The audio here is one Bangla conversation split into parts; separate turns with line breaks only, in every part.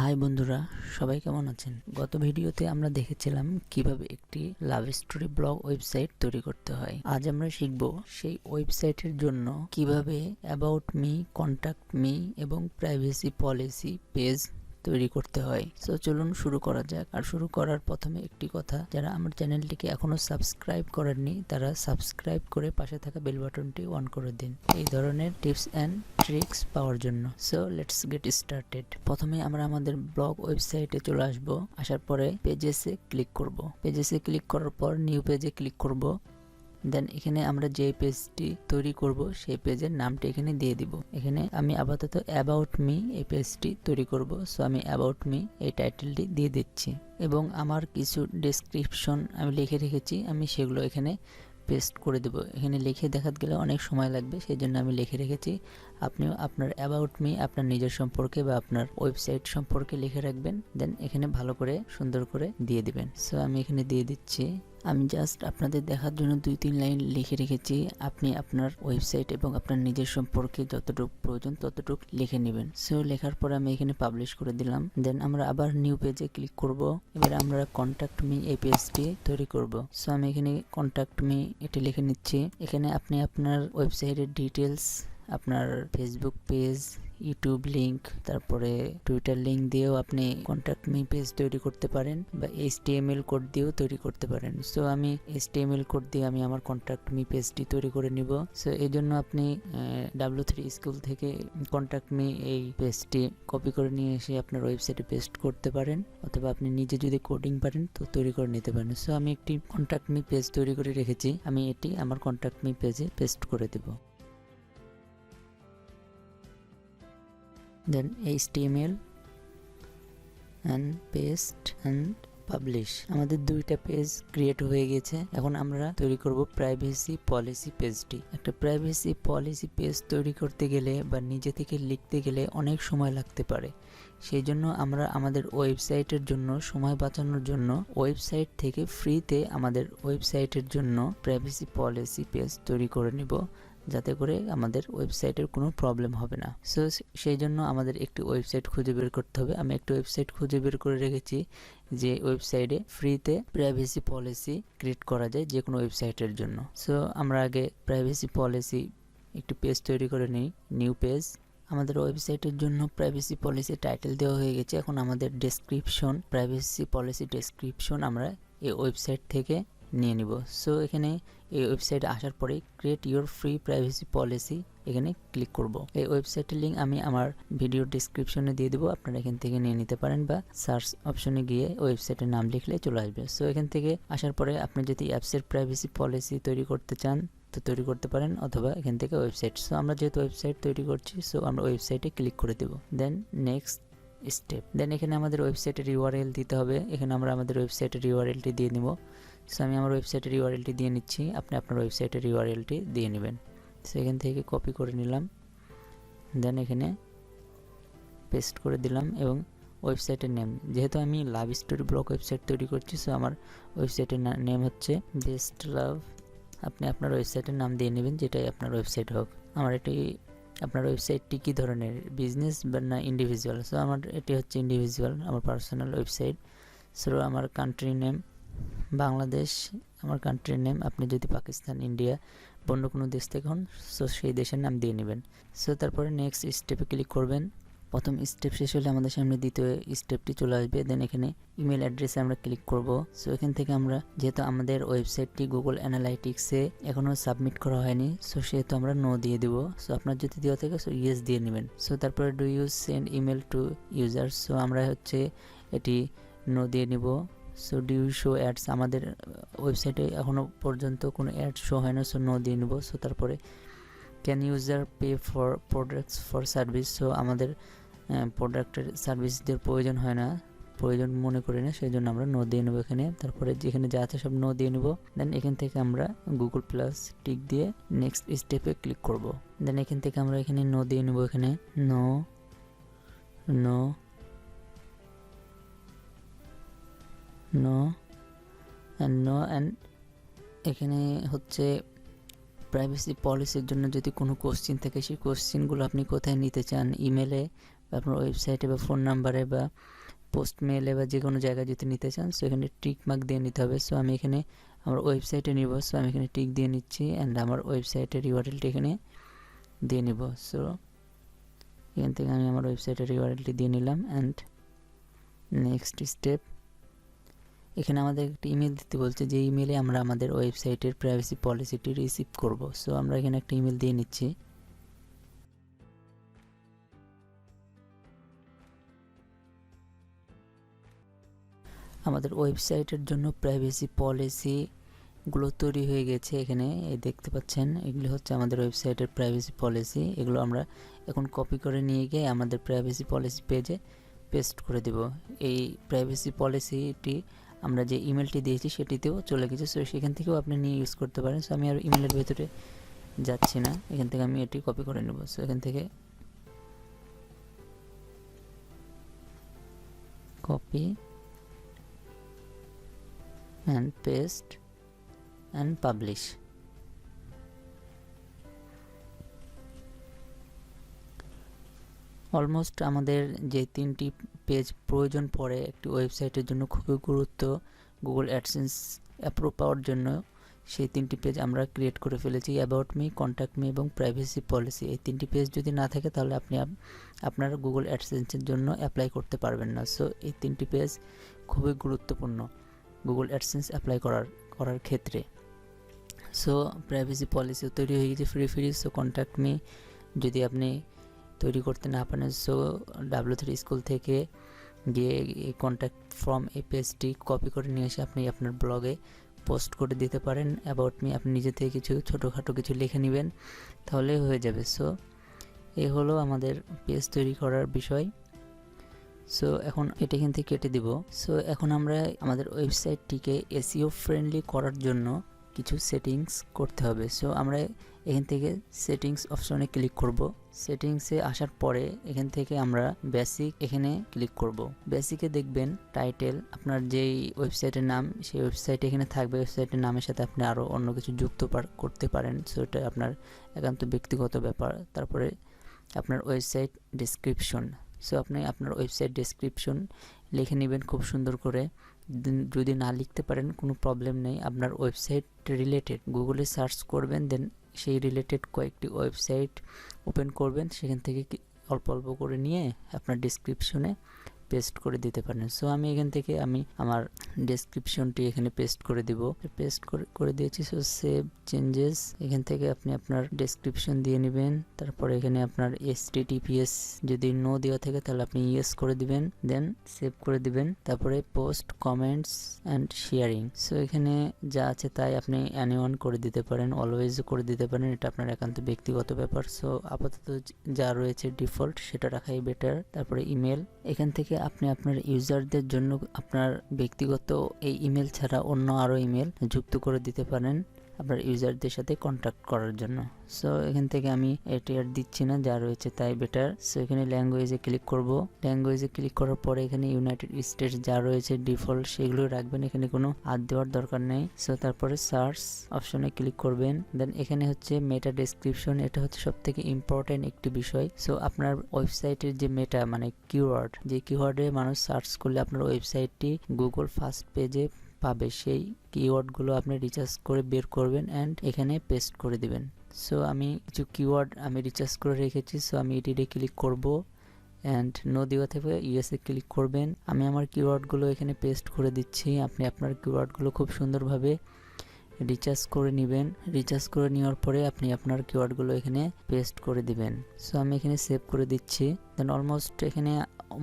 হাই বন্ধুরা, সবাই কেমন আছেন? গত ভিডিওতে আমরা দেখেছিলাম কিভাবে একটি লাভ স্টোরি ব্লগ ওয়েবসাইট তৈরি করতে হয়। আজ আমরা শিখব সেই ওয়েবসাইটের জন্য কিভাবে অ্যাবাউট মি, কন্ট্যাক্ট মি এবং প্রাইভেসি পলিসি পেজ তৈরি করতে হয়। সো চলুন শুরু করা যাক। আর শুরু করার প্রথমে একটি কথা, যারা আমার চ্যানেলটিকে এখনো সাবস্ক্রাইব করেননি তারা সাবস্ক্রাইব করে পাশে থাকা বেল বাটনটি অন করে দিন এই ধরনের টিপস অ্যান্ড ট্রিক্স পাওয়ার জন্য। So let's get started. প্রথমে আমরা আমাদের ব্লগ ওয়েবসাইটে চলে আসব। আসার পরে পেজেসে ক্লিক করব। পেজেসে ক্লিক করার পর নিউ পেজে ক্লিক করব। দেন এখানে আমরা যে পেজটি তৈরি করব সেই পেজের নামটা এখানে দিয়ে দিব। এখানে আমি আপাতত অ্যাবাউট মি এই পেজটি তৈরি করব। সো আমি অ্যাবাউট মি এই টাইটেলটি দিয়ে দিচ্ছি এবং আমার কিছু ডেসক্রিপশন আমি লিখে রেখেছি, আমি সেগুলো এখানে পেস্ট করে দেব। এখানে লিখে দেখাতে গেলে অনেক সময় লাগবে, সেই জন্য আমি লিখে রেখেছি। আপনিও আপনার অ্যাবাউট মি আপনার নিজের সম্পর্কে বা আপনার ওয়েবসাইট সম্পর্কে লিখে রাখবেন। দেন এখানে ভালো করে সুন্দর করে দিয়ে দিবেন। সো আমি এখানে দিয়ে দিচ্ছি। আমি জাস্ট আপনাদের দেখার জন্য 2-3 লাইন লিখে রেখেছি। আপনি আপনার ওয়েবসাইট এবং আপনার নিজের সম্পর্কে যতটুকু প্রয়োজন ততটুকু লিখে নেবেন। সো লেখার পরে আমি এখানে পাবলিশ করে দিলাম। দেন আমরা আবার নিউ পেজে ক্লিক করব। এবার আমরা কন্ট্যাক্ট মি এই পেজটি তৈরি করব। সো আমি এখানে কন্ট্যাক্ট মি এটি লিখে নিচ্ছি। এখানে আপনি আপনার ওয়েবসাইটের ডিটেলস, আপনার ফেসবুক পেজ, ইউটিউব লিংক, তারপরে টুইটার লিংক দিয়েও আপনি কন্ট্যাক্ট মি পেজ তৈরি করতে পারেন বা HTML কোড দিয়েও তৈরি করতে পারেন। সো আমি HTML কোড দিয়ে আমি আমার কন্ট্যাক্ট মি পেজটি তৈরি করে নিব। সো এই জন্য আপনি W3 স্কুল থেকে কন্ট্যাক্ট মি এই পেজটি কপি করে নিয়ে এসে আপনার ওয়েবসাইটে পেস্ট করতে পারেন, অথবা আপনি নিজে যদি কোডিং পারেন তো তৈরি করে নিতে পারেন। সো আমি একটি কন্ট্যাক্ট মি পেজ তৈরি করে রেখেছি, আমি এটি আমার কন্ট্যাক্ট মি পেজে পেস্ট করে দেব। Then HTML and paste and publish. আমাদের দুইটা পেজ ক্রিয়েট হয়ে গেছে। এখন আমরা তৈরি করব প্রাইভেসি পলিসি পেজটি। একটা প্রাইভেসি পলিসি পেজ তৈরি করতে গেলে বা নিজে থেকে লিখতে গেলে অনেক সময় লাগতে পারে। সেই জন্য আমরা আমাদের ওয়েবসাইটের জন্য সময় বাঁচানোর জন্য ওয়েবসাইট থেকে ফ্রিতে আমাদের ওয়েবসাইটের জন্য প্রাইভেসি পলিসি পেজ তৈরি করে নিব, যাতে করে আমাদের ওয়েবসাইটের কোনো প্রবলেম হবে না। সো সেই জন্য আমাদের একটি ওয়েবসাইট খুঁজে বের করতে হবে। আমি একটা ওয়েবসাইট খুঁজে বের করে রেখেছি যে ওয়েবসাইটে ফ্রিতে প্রাইভেসি পলিসি ক্রিয়েট করা যায় যে কোনো ওয়েবসাইটের জন্য। সো আমরা আগে প্রাইভেসি পলিসি একটি পেজ তৈরি করে নিই, নিউ পেজ। আমাদের ওয়েবসাইটের জন্য প্রাইভেসি পলিসি টাইটেল দেওয়া হয়ে গেছে। এখন আমাদের ডেসক্রিপশন, প্রাইভেসি পলিসি ডেসক্রিপশন আমরা এই ওয়েবসাইট থেকে নিয়ে নিব। সো এখানে এই ওয়েবসাইটে আসার পরে create your free privacy policy এখানে ক্লিক করব। এই ওয়েবসাইটের লিঙ্ক আমি আমার ভিডিও ডেসক্রিপশনে দিয়ে দেবো, আপনারা এখান থেকে নিয়ে নিতে পারেন বা সার্চ অপশনে গিয়ে ওয়েবসাইটের নাম লিখলে চলে আসবে। সো এখান থেকে আসার পরে আপনি যদি অ্যাপসের প্রাইভেসি পলিসি তৈরি করতে চান তো তৈরি করতে পারেন, অথবা এখান থেকে ওয়েবসাইট। সো আমরা যেহেতু ওয়েবসাইট তৈরি করছি, সো আমরা ওয়েবসাইটে ক্লিক করে দেব। দেন নেক্সট স্টেপ। দেন এখানে আমাদের ওয়েবসাইটের ইউআরএল দিতে হবে। এখানে আমরা আমাদের ওয়েবসাইটের ইউআরএলটি দিয়ে নিব। সো আমি আমার ওয়েবসাইটের ইউআরএলটি দিয়ে নিচ্ছি, আপনি আপনার ওয়েবসাইটের ইউআরএলটি দিয়ে নেবেন। সো এখান থেকে কপি করে নিলাম, দেন এখানে পেস্ট করে দিলাম এবং ওয়েবসাইটের নেম, যেহেতু আমি লাভ স্টোরি ব্লগ ওয়েবসাইট তৈরি করছি, সো আমার ওয়েবসাইটের নেম হচ্ছে বেস্ট লাভ। আপনি আপনার ওয়েবসাইটের নাম দিয়ে নেবেন, যেটাই আপনার ওয়েবসাইট হোক। আমার এটি, আপনার ওয়েবসাইটটি কী ধরনের, বিজনেস বা না ইন্ডিভিজুয়াল? সো আমার এটি হচ্ছে ইন্ডিভিজুয়াল, আমার পার্সোনাল ওয়েবসাইট। সো আমার কান্ট্রি নেম বাংলাদেশ, আমার কান্ট্রির নেম। আপনি যদি পাকিস্তান, ইন্ডিয়া বা অন্য কোনো দেশ থেকে হন, সো সেই দেশের নাম দিয়ে নেবেন। সো তারপরে নেক্সট স্টেপে ক্লিক করবেন। প্রথম স্টেপ শেষ হলে আমাদের সামনে দ্বিতীয় স্টেপটি চলে আসবে। দেন এখানে ইমেল অ্যাড্রেসে আমরা ক্লিক করব। সো এখান থেকে আমরা, যেহেতু আমাদের ওয়েবসাইটটি গুগল অ্যানালাইটিক্সে এখনও সাবমিট করা হয়নি, সো সেহেতু আমরা নো দিয়ে দেব। সো আপনার যদি দেওয়া থাকে সো ইয়েস দিয়ে নেবেন। সো তারপরে do you send email to user? So আমরা হচ্ছে এটি নো দিয়ে নিব। So do you show ads? আমাদের ওয়েবসাইটে এখনও পর্যন্ত কোনো অ্যাড শো হয় না, সো নো দিয়ে নেব। সো তারপরে can user pay for products for service? So আমাদের প্রোডাক্টের সার্ভিসদের প্রয়োজন হয় না, প্রয়োজন মনে করি না, সেই জন্য আমরা নো দিয়ে নেব এখানে। তারপরে যেখানে যা আছে সব নো দিয়ে নেব। দেন এখান থেকে আমরা গুগল প্লাস টিক দিয়ে নেক্সট স্টেপে ক্লিক করব। দেন এখান থেকে আমরা এখানে নো দিয়ে নেব। এখানে no no no and no and এখানে হচ্ছে প্রাইভেসি পলিসির জন্য যদি কোনো কোশ্চিন থাকে সেই কোশ্চিনগুলো আপনি কোথায় নিতে চান, ইমেলে আপনার ওয়েবসাইটে বা ফোন নাম্বারে বা পোস্ট মেলে বা যে কোনো জায়গায় যদি নিতে চান, সো এখানে টিক মার্ক দিয়ে নিতে হবে। সো আমি এখানে আমার ওয়েবসাইটে নিব, সো আমি এখানে টিক দিয়ে নিচ্ছি অ্যান্ড আমার ওয়েবসাইটের ইউআরএলটি এখানে দিয়ে নিব। সো এখান থেকে আমি আমার ওয়েবসাইটের ইউআরএলটি দিয়ে নিলাম অ্যান্ড নেক্সট স্টেপ, এখানে আমাদের একটা ইমেল দিতে বলছে, যে ইমেলে আমরা আমাদের ওয়েবসাইটের প্রাইভেসি পলিসিটি রিসিভ করব। সো আমরা এখানে একটা ইমেল দিয়ে নিচ্ছি। আমাদের ওয়েবসাইটের জন্য প্রাইভেসি পলিসিগুলো তৈরি হয়ে গেছে। এখানে এই দেখতে পাচ্ছেন, এগুলো হচ্ছে আমাদের ওয়েবসাইটের প্রাইভেসি পলিসি। এগুলো আমরা এখন কপি করে নিয়ে গিয়ে আমাদের প্রাইভেসি পলিসি পেজে পেস্ট করে দেব। এই প্রাইভেসি পলিসিটি আমরা যে ইমেলটি দিয়েছি সেটিতেও চলে গেছে, সো সেখান থেকেও আপনি নিয়ে ইউজ করতে পারেন। সো আমি আর ইমেলের ভেতরে যাচ্ছি না, এখান থেকে আমি এটি কপি করে নেব। সো এখান থেকে copy and paste and publish. Almost আমাদের যে 3টি পেজ প্রয়োজন পড়ে একটি ওয়েবসাইটের জন্য খুবই গুরুত্ব গুগল অ্যাডসেন্স অ্যাপ্রুভ পাওয়ার জন্য, সেই 3টি পেজ আমরা ক্রিয়েট করে ফেলেছি। অ্যাবাউট মি, কন্ট্যাক্ট মি এবং প্রাইভেসি পলিসি। এই 3টি পেজ যদি না থাকে তাহলে আপনি আপনার গুগল অ্যাডসেন্সের জন্য অ্যাপ্লাই করতে পারবেন না। সো এই 3টি পেজ খুবই গুরুত্বপূর্ণ গুগল অ্যাডসেন্স অ্যাপ্লাই করার ক্ষেত্রে। সো প্রাইভেসি পলিসিও তৈরি হয়ে গেছে ফ্রি। সো কন্ট্যাক্ট মি যদি আপনি তৈরি করতে না পারেন, সো W3 স্কুল থেকে গিয়ে এই কন্ট্যাক্ট ফর্ম এই পেজটি কপি করে নিয়ে এসে আপনি আপনার ব্লগে পোস্ট করে দিতে পারেন। অ্যাবাউট মি আপনি নিজে থেকে কিছু ছোটোখাটো কিছু লিখে নেবেন, তাহলে হয়ে যাবে। সো এই হলো আমাদের পেজ তৈরি করার বিষয়। সো এখন এটা এখান থেকে কেটে দিব। সো এখন আমরা আমাদের ওয়েবসাইটটিকে এসইও ফ্রেন্ডলি করার জন্য কিছু সেটিংস করতে হবে। সো আমরা এখান থেকে সেটিংস অপশনে ক্লিক করব। সেটিংসে আসার পরে এখান থেকে আমরা বেসিক এখানে ক্লিক করব। বেসিকে দেখবেন টাইটেল, আপনার যেই ওয়েবসাইটের নাম সেই ওয়েবসাইট এখানে থাকবে। ওয়েবসাইটের নামের সাথে আপনি আরও অন্য কিছু যুক্ত করতে পারেন, সো এটা আপনার একান্ত ব্যক্তিগত ব্যাপার। তারপরে আপনার ওয়েবসাইট ডেসক্রিপশন, সো আপনি আপনার ওয়েবসাইট ডেসক্রিপশন লিখে নেবেন খুব সুন্দর করে। যদি না লিখতে পারেন কোনো প্রবলেম নেই, আপনার ওয়েবসাইট রিলেটেড গুগলে সার্চ করবেন, দেন সেই রিলেটেড কয়েকটি ওয়েবসাইট ওপেন করবেন, সেখান থেকে অল্প অল্প করে নিয়ে আপনার ডেসক্রিপশনে পেস্ট করে দিতে পারেন। সো আমি এখান থেকে আমার ডেসক্রিপশনটি এখানে পেস্ট করে দিব। পেস্ট করে দিয়েছি। সো সেভ চেঞ্জেস, এখান থেকে আপনি আপনার ডেসক্রিপশন দিয়ে নেবেন। তারপরে এখানে আপনার HTTPS যদি নো দেওয়া থাকে তাহলে আপনি ইয়েস করে দিবেন, দেন সেভ করে দিবেন। তারপরে post, comments and sharing, so এখানে যা আছে তাই আপনি অ্যানিওয়ান করে দিতে পারেন, অলওয়েজ করে দিতে পারেন, এটা আপনার একান্ত ব্যক্তিগত ব্যাপার। সো আপাতত যা রয়েছে ডিফল্ট সেটা রাখাই বেটার। তারপরে ইমেল, এখান থেকে আপনি আপনার ইউজারদের জন্য আপনার ব্যক্তিগত এই ইমেল ছাড়া অন্য আরও ইমেল যুক্ত করে দিতে পারেন আপনার ইউজারদের সাথে কন্ট্যাক্ট করার জন্য। সো এখান থেকে আমি এটি আর দিচ্ছি না, যা রয়েছে তাই বেটার। সো এখানে ল্যাঙ্গুয়েজে ক্লিক করব। ল্যাঙ্গুয়েজে ক্লিক করার পরে এখানে ইউনাইটেড স্টেটস যা রয়েছে ডিফল্ট সেগুলো রাখবেন, এখানে কোনো হাত দেওয়ার দরকার নেই। সো তারপরে সার্চ অপশনে ক্লিক করবেন, দেন এখানে হচ্ছে মেটা ডেসক্রিপশন, এটা হচ্ছে সবথেকে ইম্পর্টেন্ট একটি বিষয়। সো আপনার ওয়েবসাইটের যে মেটা মানে কিওয়ার্ড, যে কিওয়ার্ডে মানুষ সার্চ করলে আপনার ওয়েবসাইটটি গুগল ফার্স্ট পেজে পাবে, সেই কিওয়ার্ডগুলো আপনি রিসার্চ করে বের করবেন অ্যান্ড এখানে পেস্ট করে দিবেন। সো আমি কিছু কিওয়ার্ড আমি রিসার্চ করে রেখেছি, সো আমি এটিতে ক্লিক করব অ্যান্ড নো দেওয়া থেকে ইয়েসে ক্লিক করবেন। আমি আমার কিওয়ার্ডগুলো এখানে পেস্ট করে দিচ্ছি। আপনি আপনার কিওয়ার্ডগুলো খুব সুন্দরভাবে রিচার্জ করে নেবেন। রিচার্জ করে নেওয়ার পরে আপনি আপনার কিওয়ার্ডগুলো এখানে পেস্ট করে দিবেন। সো আমি এখানে সেভ করে দিচ্ছি। দেন অলমোস্ট এখানে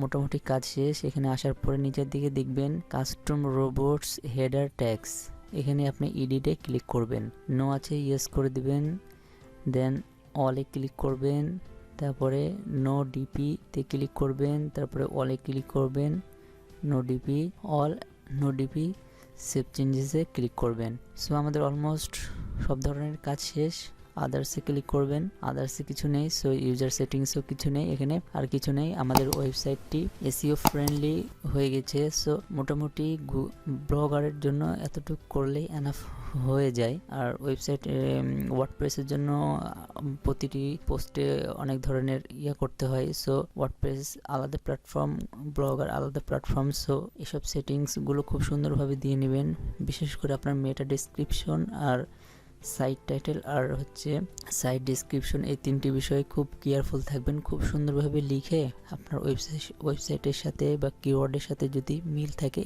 মোটামুটি কাজ শেষ। এখানে আসার পরে নিচের দিকে দেখবেন কাস্টম রোবটস হেডার ট্যাগস, এখানে আপনি এডিটে ক্লিক করবেন। নো আছে ইয়েস করে দিবেন, দেন অলে ক্লিক করবেন, তারপরে নো ডিপিতে ক্লিক করবেন, তারপরে অলে ক্লিক করবেন, no DP all, no DP save চেঞ্জেসে ক্লিক করবেন। সো আমাদের অলমোস্ট সব ধরনের কাজ শেষ। আদার্সে ক্লিক করবেন, আদার্সে কিছু নেই। সো ইউজার সেটিংসও কিছু নেই, এখানে আর কিছু নেই। আমাদের ওয়েবসাইটটি এসইও ফ্রেন্ডলি হয়ে গেছে। সো মোটামুটি ব্লগারের জন্য এতটুকু করলেই এনাফ হয়ে যায়। আর ওয়েবসাইটে ওয়ার্ডপ্রেসের জন্য প্রতিটি পোস্টে অনেক ধরনের করতে হয়। সো ওয়ার্ডপ্রেস আলাদা প্ল্যাটফর্ম, ব্লগার আলাদা প্ল্যাটফর্ম। সো এসব সেটিংসগুলো খুব সুন্দরভাবে দিয়ে নেবেন। বিশেষ করে আপনার মেটা ডেসক্রিপশন আর সাইট টাইটেল আর সাইট ডিসক্রিপশন, এই তিনটি বিষয়ে খুব কেয়ারফুল থাকবেন। খুব সুন্দরভাবে লিখে আপনার ওয়েবসাইটের সাথে বা কিওয়ার্ডের সাথে যদি মিল থাকে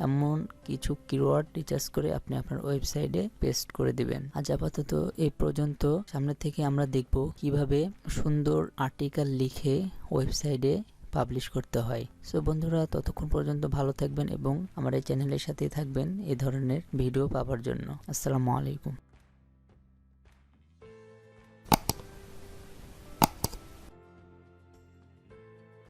এমন কিছু কিওয়ার্ড রিসার্চ করে আপনি আপনার ওয়েবসাইটে পেস্ট করে দিবেন। আজ আপাতত এই পর্যন্ত। সামনে থেকে আমরা দেখব কিভাবে সুন্দর আর্টিকেল লিখে ওয়েবসাইটে পাবলিশ করতে হয়। সো বন্ধুরা, ততক্ষণ পর্যন্ত ভালো থাকবেন এবং আমার এই চ্যানেলের সাথেই থাকবেন এই ধরনের ভিডিও পাওয়ার জন্য। আসসালামু আলাইকুম।